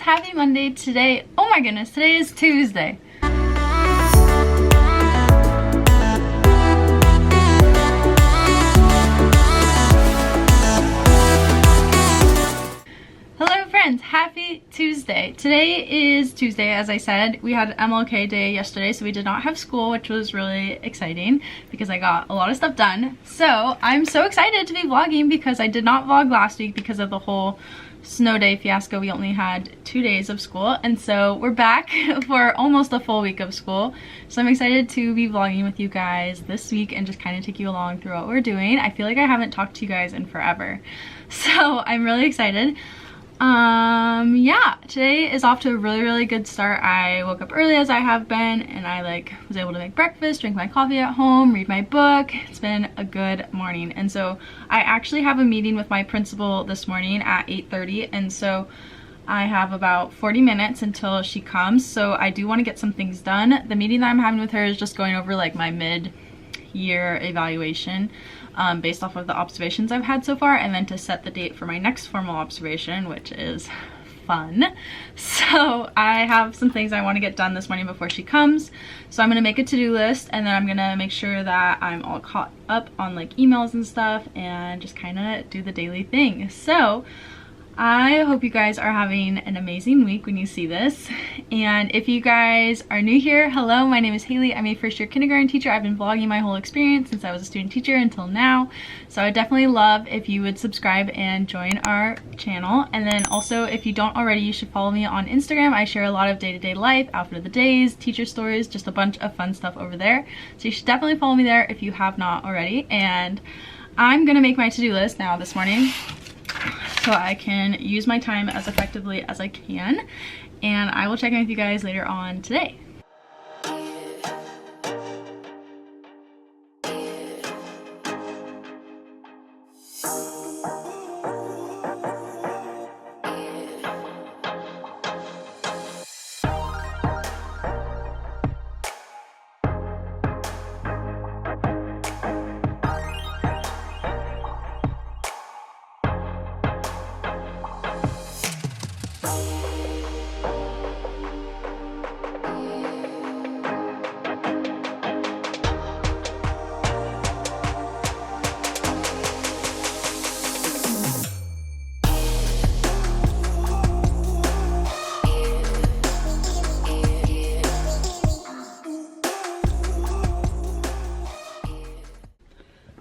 happy Monday today. Oh my goodness, today is Tuesday. Hello friends, happy Tuesday. Today is Tuesday, as I said. We had MLK Day yesterday, so we did not have school, which was really exciting because I got a lot of stuff done. So I'm so excited to be vlogging because I did not vlog last week because of the whole snow day fiasco. We only had 2 days of school, and so we're back for almost a full week of school. So I'm excited to be vlogging with you guys this week and just kind of take you along through what we're doing. I feel like I haven't talked to you guys in forever, so I'm really excited. Yeah, today is off to a really good start. I woke up early as I have been, and I was able to make breakfast, drink my coffee at home, read my book. It's been a good morning. And so I actually have a meeting with my principal this morning at 8:30, and so I have about 40 minutes until she comes, so I do want to get some things done. The meeting that I'm having with her is just going over like my mid-year evaluation based off of the observations I've had so far, and then to set the date for my next formal observation, which is fun. So I have some things I want to get done this morning before she comes. So I'm going to make a to-do list, and then I'm going to make sure that I'm all caught up on like emails and stuff and just kind of do the daily thing. So I hope you guys are having an amazing week when you see this. And if you guys are new here, hello, my name is Haley. I'm a first year kindergarten teacher. I've been vlogging my whole experience since I was a student teacher until now. So I would definitely love if you would subscribe and join our channel. And then also, if you don't already, you should follow me on Instagram. I share a lot of day-to-day life, outfit of the days, teacher stories, just a bunch of fun stuff over there. So you should definitely follow me there if you have not already. And I'm gonna make my to-do list now this morning, so I can use my time as effectively as I can, and I will check in with you guys later on today.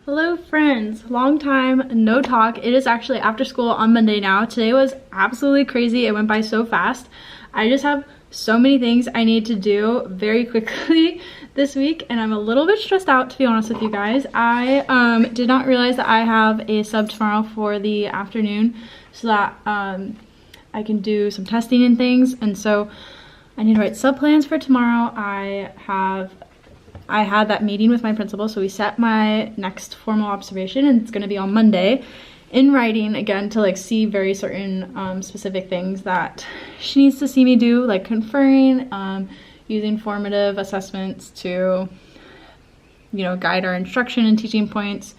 Hello friends, long time no talk. It is actually after school on Monday now. Today was absolutely crazy. It went by so fast. I just have so many things I need to do very quickly this week, and I'm a little bit stressed out, to be honest with you guys. I did not realize that I have a sub tomorrow for the afternoon so that I can do some testing and things, and so I need to write sub plans for tomorrow. I had that meeting with my principal, so we set my next formal observation, and it's going to be on Monday in writing again to like see very certain specific things that she needs to see me do, like conferring, using formative assessments to, you know, guide our instruction and teaching points,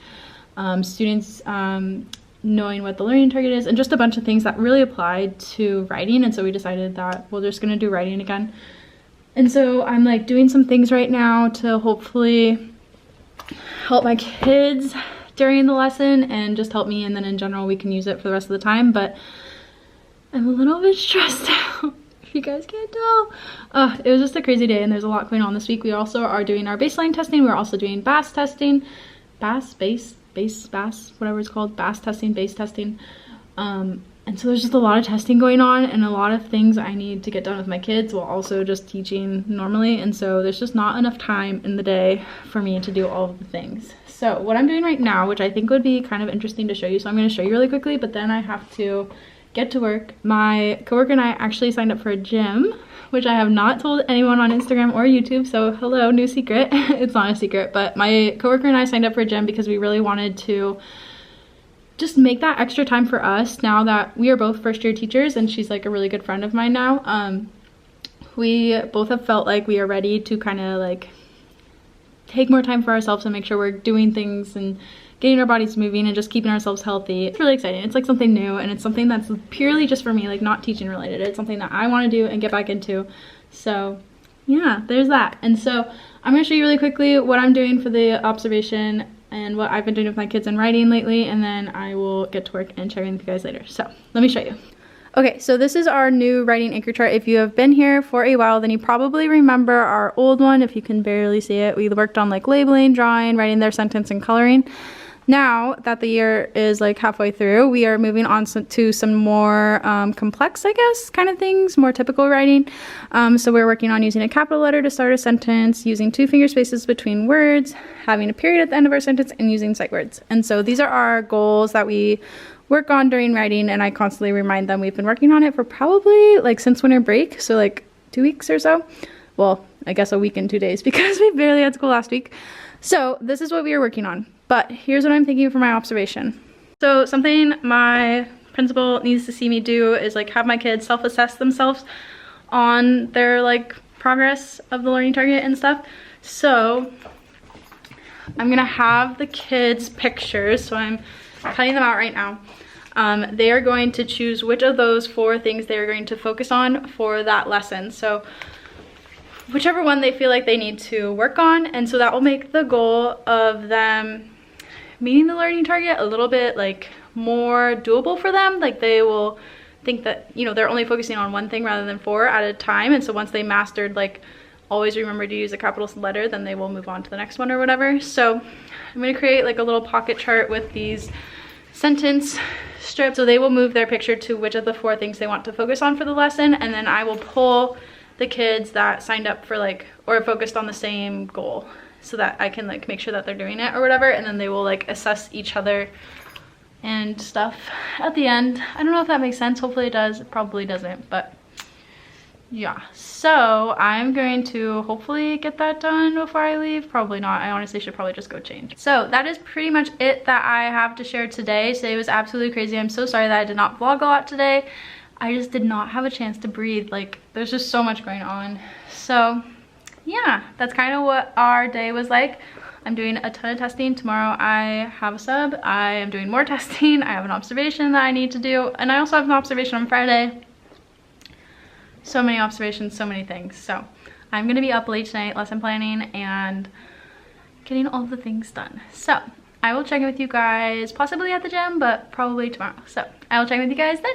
students knowing what the learning target is, and just a bunch of things that really applied to writing. And so we decided that we're just going to do writing again. And so I'm like doing some things right now to hopefully help my kids during the lesson and just help me, and then in general we can use it for the rest of the time. But I'm a little bit stressed out, if you guys can't tell. It was just a crazy day, and there's a lot going on this week. We also are doing our baseline testing. We're also doing BAS testing, BAS whatever it's called, BAS testing, base testing. And so there's just a lot of testing going on and a lot of things I need to get done with my kids while also just teaching normally. And so there's just not enough time in the day for me to do all of the things. So what I'm doing right now, which I think would be kind of interesting to show you, so I'm going to show you really quickly, but then I have to get to work. My coworker and I actually signed up for a gym, which I have not told anyone on Instagram or YouTube. So hello, new secret. It's not a secret, but my coworker and I signed up for a gym because we really wanted to just make that extra time for us now that we are both first year teachers, and she's like a really good friend of mine now. We both have felt like we are ready to kind of like take more time for ourselves and make sure we're doing things and getting our bodies moving and just keeping ourselves healthy. It's really exciting. It's like something new, and it's something that's purely just for me, like not teaching related. It's something that I want to do and get back into. So yeah, there's that. And so I'm going to show you really quickly what I'm doing for the observation and what I've been doing with my kids in writing lately, and then I will get to work and sharing with you guys later. So let me show you. Okay, so this is our new writing anchor chart. If you have been here for a while, then you probably remember our old one. If you can barely see it, we worked on like labeling, drawing, writing their sentence, and coloring. Now that the year is like halfway through, we are moving on to some more complex, I guess, kind of things, more typical writing. So we're working on using a capital letter to start a sentence, using 2 finger spaces between words, having a period at the end of our sentence, and using sight words. And so these are our goals that we work on during writing, and I constantly remind them. We've been working on it for probably like since winter break, so like 2 weeks or so. Well, I guess a week and 2 days because we barely had school last week. So this is what we are working on. But here's what I'm thinking for my observation. So something my principal needs to see me do is like have my kids self-assess themselves on their like progress of the learning target and stuff. So I'm gonna have the kids' pictures, so I'm cutting them out right now. They are going to choose which of those 4 things they are going to focus on for that lesson. So whichever one they feel like they need to work on, and so that will make the goal of them meeting the learning target a little bit like more doable for them. Like they will think that, you know, they're only focusing on one thing rather than 4 at a time, and so once they mastered like always remember to use a capital letter, then they will move on to the next one or whatever. So I'm going to create like a little pocket chart with these sentence strips, so they will move their picture to which of the 4 things they want to focus on for the lesson, and then I will pull the kids that signed up for like or focused on the same goal so that I can like make sure that they're doing it or whatever, and then they will like assess each other and stuff at the end. I don't know if that makes sense. Hopefully it does. It probably doesn't, but yeah. So I'm going to hopefully get that done before I leave. Probably not. I honestly should probably just go change. So that is pretty much it that I have to share today. Today was absolutely crazy. I'm so sorry that I did not vlog a lot today. I just did not have a chance to breathe. Like there's just so much going on. So yeah, that's kind of what our day was like. I'm doing a ton of testing. Tomorrow I have a sub. I am doing more testing. I have an observation that I need to do, and I also have an observation on Friday. So many observations, so many things. So I'm gonna be up late tonight lesson planning and getting all the things done. So I will check in with you guys possibly at the gym, but probably tomorrow. So I will check in with you guys then.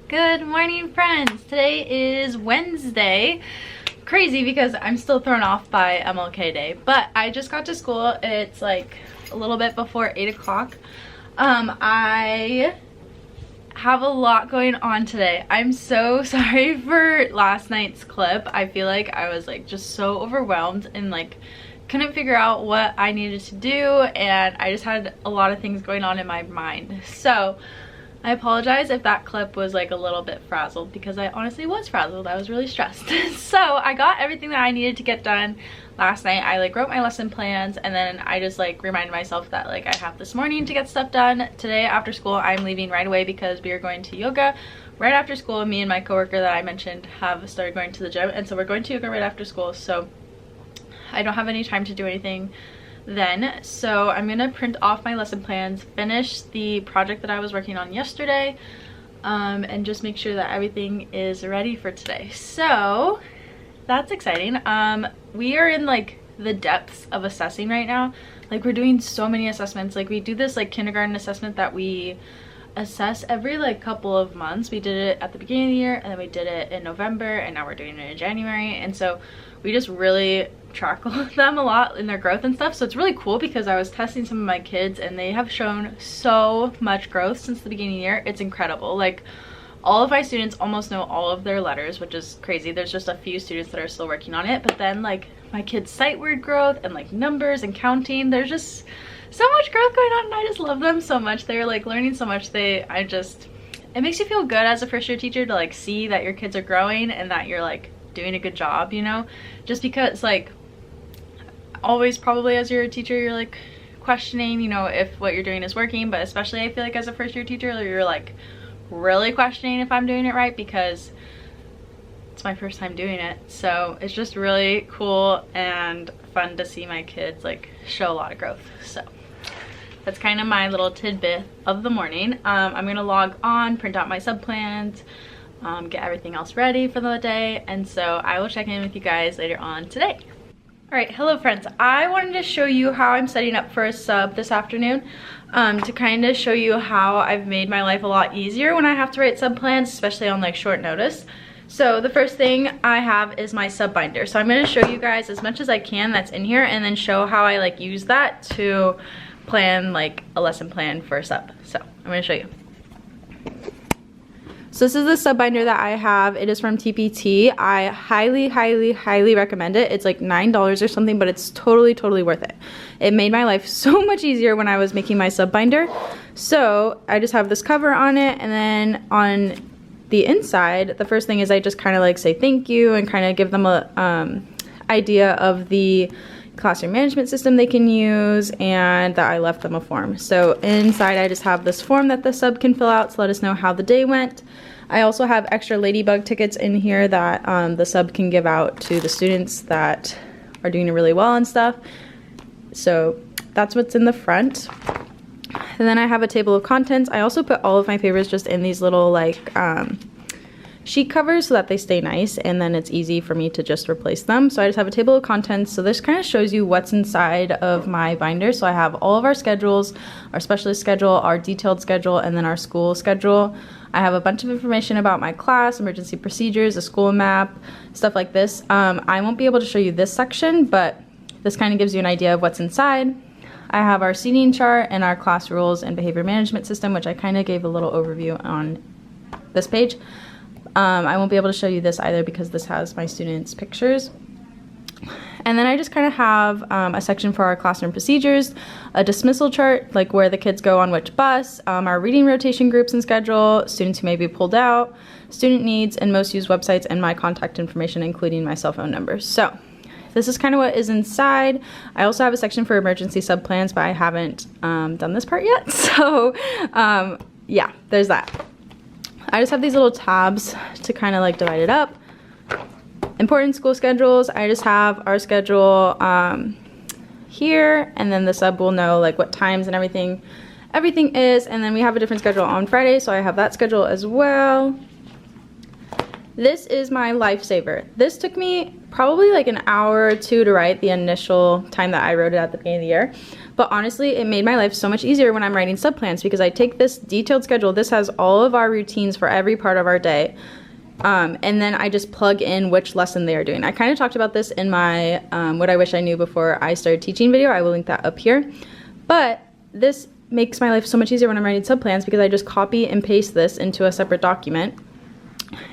Good morning, friends. Today is Wednesday. Crazy because I'm still thrown off by MLK Day, but I just got to school. It's like a little bit before 8 o'clock. I have a lot going on today. I'm so sorry for last night's clip. I feel like I was like just so overwhelmed and like couldn't figure out what I needed to do, and I just had a lot of things going on in my mind. So I apologize if that clip was like a little bit frazzled, because I honestly was frazzled. I was really stressed. So I got everything that I needed to get done last night. I like wrote my lesson plans, and then I just like reminded myself that like I have this morning to get stuff done. Today after school I'm leaving right away because we are going to yoga right after school. Me and my coworker that I mentioned have started going to the gym, and so we're going to yoga right after school. So I don't have any time to do anything then, so I'm gonna print off my lesson plans, finish the project that I was working on yesterday, and just make sure that everything is ready for today. So that's exciting. We are in like the depths of assessing right now. Like we're doing so many assessments. Like we do this like kindergarten assessment that we assess every like couple of months. We did it at the beginning of the year, and then we did it in November, and now we're doing it in January, and so we just really track them a lot in their growth and stuff. So it's really cool because I was testing some of my kids and they have shown so much growth since the beginning of the year. It's incredible. Like all of my students almost know all of their letters, which is crazy. There's just a few students that are still working on it, but then like my kids' sight word growth and like numbers and counting, there's just so much growth going on, and I just love them so much. They're like learning so much. It makes you feel good as a first year teacher to like see that your kids are growing and that you're like doing a good job, you know, just because like always probably as you're a teacher you're like questioning, you know, if what you're doing is working, but especially I feel like as a first year teacher you're like really questioning if I'm doing it right, because it's my first time doing it. So it's just really cool and fun to see my kids like show a lot of growth. So that's kind of my little tidbit of the morning. I'm gonna log on, print out my sub plans, get everything else ready for the day, and so I will check in with you guys later on today. All right, hello friends. I wanted to show you how I'm setting up for a sub this afternoon, to kind of show you how I've made my life a lot easier when I have to write sub plans, especially on like short notice. So the first thing I have is my sub binder. So I'm going to show you guys as much as I can that's in here, and then show how I like use that to plan like a lesson plan for a sub. So I'm going to show you. So this is the sub binder that I have. It is from TPT. I highly recommend it. It's like $9 or something, but it's totally worth it. It made my life so much easier when I was making my sub binder. So I just have this cover on it, and then on the inside, the first thing is I just kind of like say thank you and kind of give them a idea of the classroom management system they can use, and that I left them a form. So inside I just have this form that the sub can fill out to let us know how the day went. I also have extra ladybug tickets in here that the sub can give out to the students that are doing really well and stuff. So that's what's in the front. And then I have a table of contents. I also put all of my papers just in these little like sheet covers so that they stay nice, and then it's easy for me to just replace them. So I just have a table of contents. So this kind of shows you what's inside of my binder. So I have all of our schedules, our specialist schedule, our detailed schedule, and then our school schedule. I have a bunch of information about my class, emergency procedures, a school map, stuff like this. I won't be able to show you this section, but this kind of gives you an idea of what's inside. I have our seating chart and our class rules and behavior management system, which I kind of gave a little overview on this page. I won't be able to show you this either because this has my students' pictures. And then I just kind of have a section for our classroom procedures, a dismissal chart, like where the kids go on which bus, our reading rotation groups and schedule, students who may be pulled out, student needs, and most used websites, and my contact information, including my cell phone number. So this is kind of what is inside. I also have a section for emergency sub plans, but I haven't done this part yet. So yeah, there's that. I just have these little tabs to kind of like divide it up. Important school schedules, I just have our schedule here, and then the sub will know like what times and everything is, and then we have a different schedule on Friday, so I have that schedule as well. This is my lifesaver. This took me probably like an hour or two to write the initial time that I wrote it at the beginning of the year. But honestly, it made my life so much easier when I'm writing sub plans, because I take this detailed schedule. This has all of our routines for every part of our day. And then I just plug in which lesson they are doing. I kind of talked about this in my what I wish I knew before I started teaching video. I will link that up here. But this makes my life so much easier when I'm writing sub plans, because I just copy and paste this into a separate document.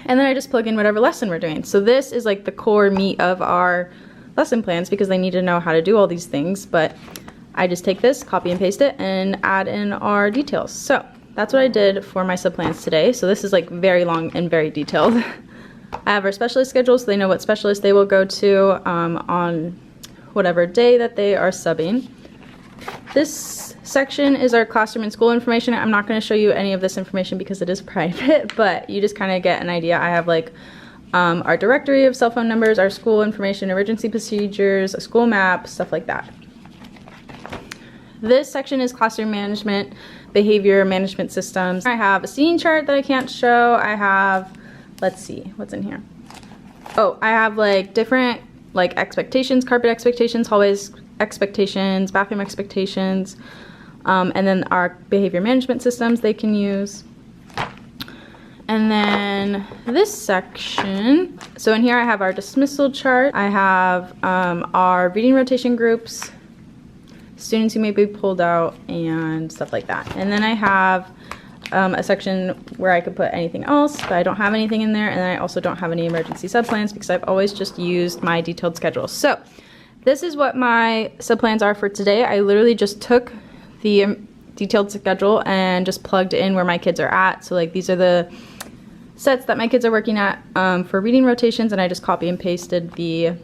And then I just plug in whatever lesson we're doing. So this is like the core meat of our lesson plans, because they need to know how to do all these things. But I just take this, copy and paste it, and add in our details. So that's what I did for my sub plans today. So this is like very long and very detailed. I have our specialist schedule, so they know what specialist they will go to on whatever day that they are subbing. This section is our classroom and school information. I'm not going to show you any of this information because it is private, but you just kind of get an idea. I have like our directory of cell phone numbers, our school information, emergency procedures, a school map, stuff like that. This section is classroom management, behavior management systems. I have a seating chart that I can't show. I have, let's see, what's in here? Oh, I have like different like expectations, carpet expectations, hallways expectations, bathroom expectations, and then our behavior management systems they can use. And then this section, so in here I have our dismissal chart. I have our reading rotation groups, students who may be pulled out, and stuff like that. And then I have a section where I could put anything else, but I don't have anything in there. And then I also don't have any emergency sub plans because I've always just used my detailed schedule. So this is what my sub plans are for today. I literally just took the detailed schedule and just plugged in where my kids are at. So like these are the sets that my kids are working at for reading rotations, and I just copy and pasted the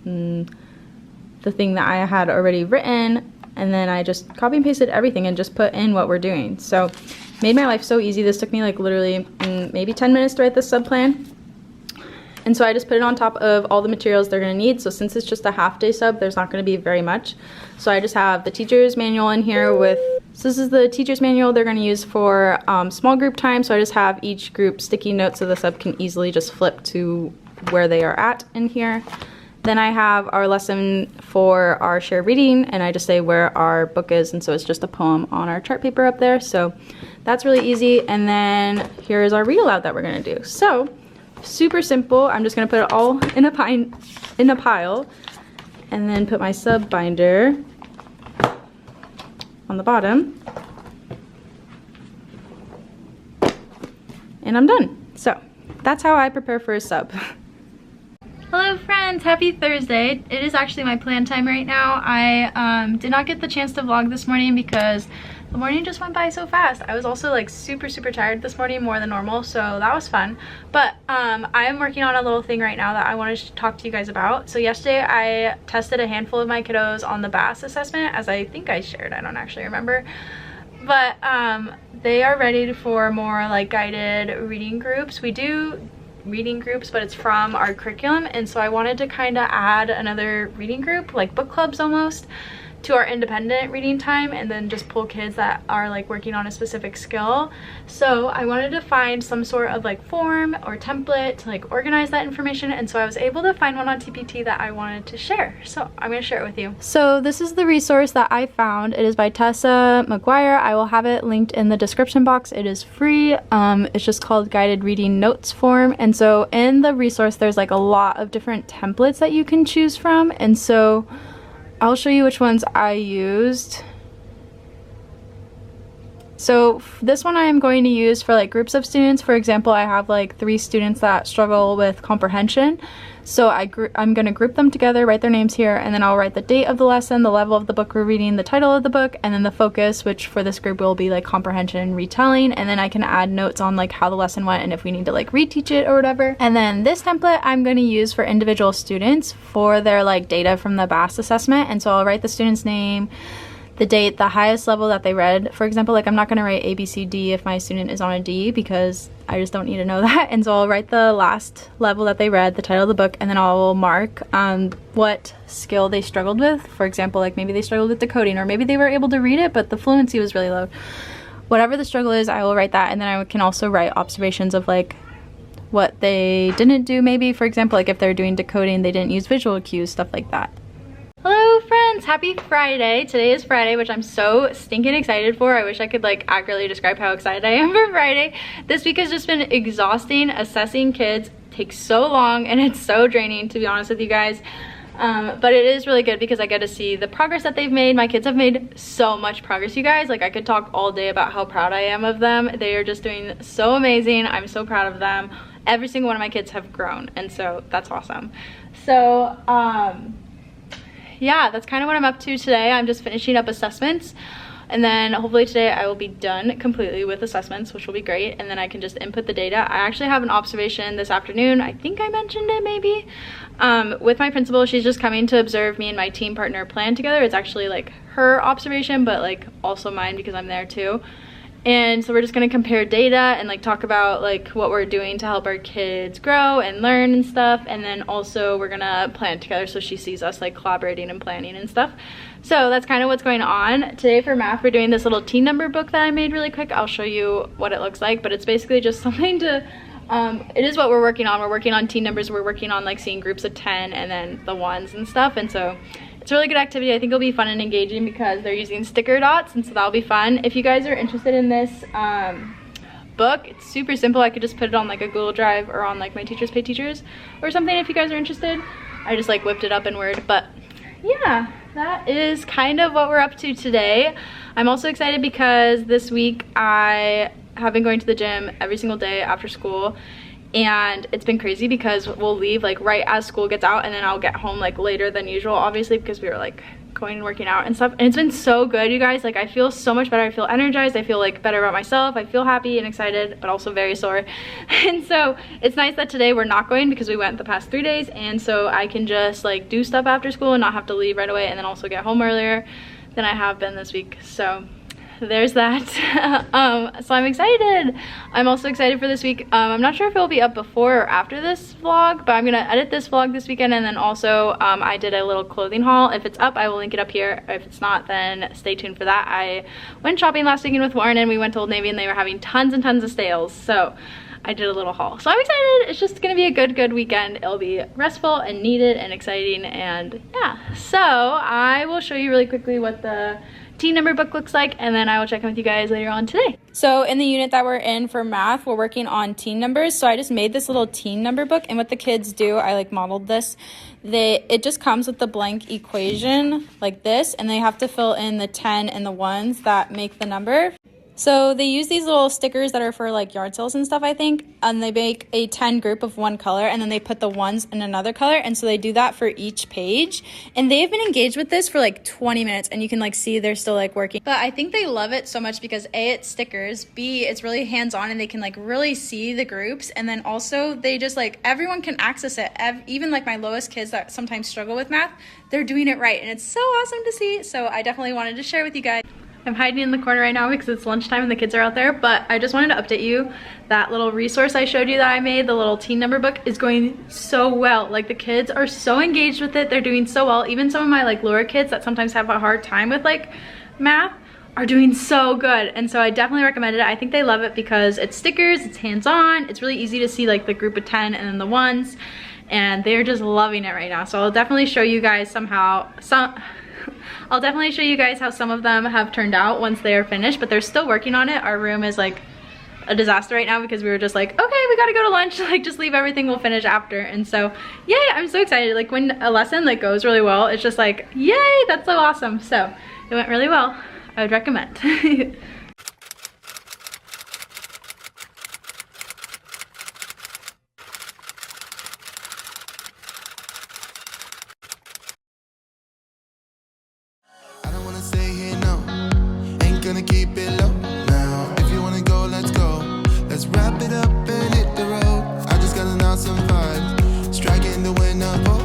thing that I had already written, and then I just copy and pasted everything and just put in what we're doing. So made my life so easy. This took me like literally maybe 10 minutes to write this sub plan. And so I just put it on top of all the materials they're gonna need. So since it's just a half-day sub, there's not gonna be very much. So I just have the teacher's manual in here with, so this is the teacher's manual they're gonna use for small group time. So I just have each group sticky notes so the sub can easily just flip to where they are at in here. Then I have our lesson for our shared reading, and I just say where our book is, and so it's just a poem on our chart paper up there. So that's really easy. And then here's our read aloud that we're gonna do. So super simple. I'm just gonna put it all in a pile, and then put my sub binder on the bottom, and I'm done. So that's how I prepare for a sub. Hello friends, happy Thursday. It is actually my plan time right now. I did not get the chance to vlog this morning because the morning just went by so fast. I was also like super tired this morning, more than normal, so that was fun. But I am working on a little thing right now that I wanted to talk to you guys about. So yesterday I tested a handful of my kiddos on the BAS assessment, as I think I shared, I don't actually remember. But they are ready for more like guided reading groups. We do reading groups, but it's from our curriculum, and so I wanted to kind of add another reading group, like book clubs almost, to our independent reading time, and then just pull kids that are like working on a specific skill. So I wanted to find some sort of like form or template to like organize that information, and so I was able to find one on TPT that I wanted to share. So I'm going to share it with you. So this is the resource that I found. It is by Tessa McGuire. I will have it linked in the description box. It is free. It's just called Guided Reading Notes Form, and so in the resource there's like a lot of different templates that you can choose from, and so I'll show you which ones I used. So this one I am going to use for like groups of students. For example, I have like 3 students that struggle with comprehension. So I'm going to group them together, write their names here, and then I'll write the date of the lesson, the level of the book we're reading, the title of the book, and then the focus, which for this group will be like comprehension and retelling. And then I can add notes on like how the lesson went and if we need to like reteach it or whatever. And then this template I'm going to use for individual students for their like data from the BAS assessment. And so I'll write the student's name, the date, the highest level that they read. For example, like I'm not going to write A, B, C, D if my student is on a D, because I just don't need to know that. And so I'll write the last level that they read, the title of the book, and then I'll mark what skill they struggled with. For example, like maybe they struggled with decoding, or maybe they were able to read it but the fluency was really low. Whatever the struggle is, I will write that, and then I can also write observations of like what they didn't do. Maybe, for example, like if they're doing decoding, they didn't use visual cues, stuff like that. Hello friends, happy Friday. Today is Friday, which I'm so stinking excited for. I wish I could like accurately describe how excited I am for Friday. This week has just been exhausting. Assessing kids takes so long and it's so draining, to be honest with you guys. But it is really good because I get to see the progress that they've made. My kids have made so much progress, you guys. Like I could talk all day about how proud I am of them. They are just doing so amazing. I'm so proud of them. Every single one of my kids have grown, and so that's awesome. So yeah, that's kind of what I'm up to today. I'm just finishing up assessments, and then hopefully today I will be done completely with assessments, which will be great, and then I can just input the data. I actually have an observation this afternoon. I think I mentioned it maybe. With my principal, she's just coming to observe me and my team partner plan together. It's actually like her observation, but like also mine because I'm there too. And so we're just going to compare data and like talk about like what we're doing to help our kids grow and learn and stuff. And then also we're going to plan together so she sees us like collaborating and planning and stuff. So that's kind of what's going on. Today for math, we're doing this little teen number book that I made really quick. I'll show you what it looks like, but it's basically just something to, it is what we're working on. We're working on teen numbers. We're working on like seeing groups of 10 and then the ones and stuff. And so it's a really good activity. I think it'll be fun and engaging because they're using sticker dots, and so that'll be fun. If you guys are interested in this book, it's super simple. I could just put it on like a Google Drive or on like my Teachers Pay Teachers or something if you guys are interested. I just like whipped it up in Word, but yeah, that is kind of what we're up to today. I'm also excited because this week I have been going to the gym every single day after school. And it's been crazy because we'll leave like right as school gets out, and then I'll get home like later than usual, obviously, because we were like going and working out and stuff. And it's been so good, you guys. Like I feel so much better. I feel energized. I feel like better about myself. I feel happy and excited, but also very sore. And so it's nice that today we're not going because we went the past 3 days, and so I can just like do stuff after school and not have to leave right away, and then also get home earlier than I have been this week. So there's that. So I'm excited. I'm also excited for this week. I'm not sure if it will be up before or after this vlog, but I'm gonna edit this vlog this weekend, and then also I did a little clothing haul. If it's up, I will link it up here. If it's not, then stay tuned for that. I went shopping last weekend with Warren, and we went to Old Navy, and they were having tons and tons of sales, so I did a little haul. So I'm excited. It's just gonna be a good weekend. It'll be restful and needed and exciting, and yeah. So I will show you really quickly what the teen number book looks like, and then I will check in with you guys later on today. So in the unit that we're in for math, we're working on teen numbers. So I just made this little teen number book, and what the kids do, I like modeled this. It just comes with the blank equation like this, and they have to fill in the 10 and the ones that make the number. So they use these little stickers that are for like yard sales and stuff, I think, and they make a 10 group of one color, and then they put the ones in another color, and so they do that for each page. And they've been engaged with this for like 20 minutes, and you can like see they're still like working. But I think they love it so much because A, it's stickers, B, it's really hands-on, and they can like really see the groups, and then also they just like, everyone can access it. Even like my lowest kids that sometimes struggle with math, they're doing it right, and it's so awesome to see. So I definitely wanted to share with you guys. I'm hiding in the corner right now because it's lunchtime and the kids are out there, but I just wanted to update you. That little resource I showed you that I made, the little teen number book, is going so well. Like, the kids are so engaged with it. They're doing so well. Even some of my like lower kids that sometimes have a hard time with like math are doing so good. And so I definitely recommend it. I think they love it because it's stickers, it's hands-on, it's really easy to see like the group of 10 and then the ones, and they're just loving it right now. So I'll definitely show you guys I'll definitely show you guys how some of them have turned out once they are finished, but they're still working on it. Our room is like a disaster right now because we were just like, okay, we gotta go to lunch, like just leave everything, we'll finish after. And so yay, I'm so excited. Like when a lesson like goes really well, it's just like, yay, that's so awesome. So it went really well. I would recommend. Gonna keep it low now. If you wanna go, let's go. Let's wrap it up and hit the road. I just got an awesome vibe, striking the wind up.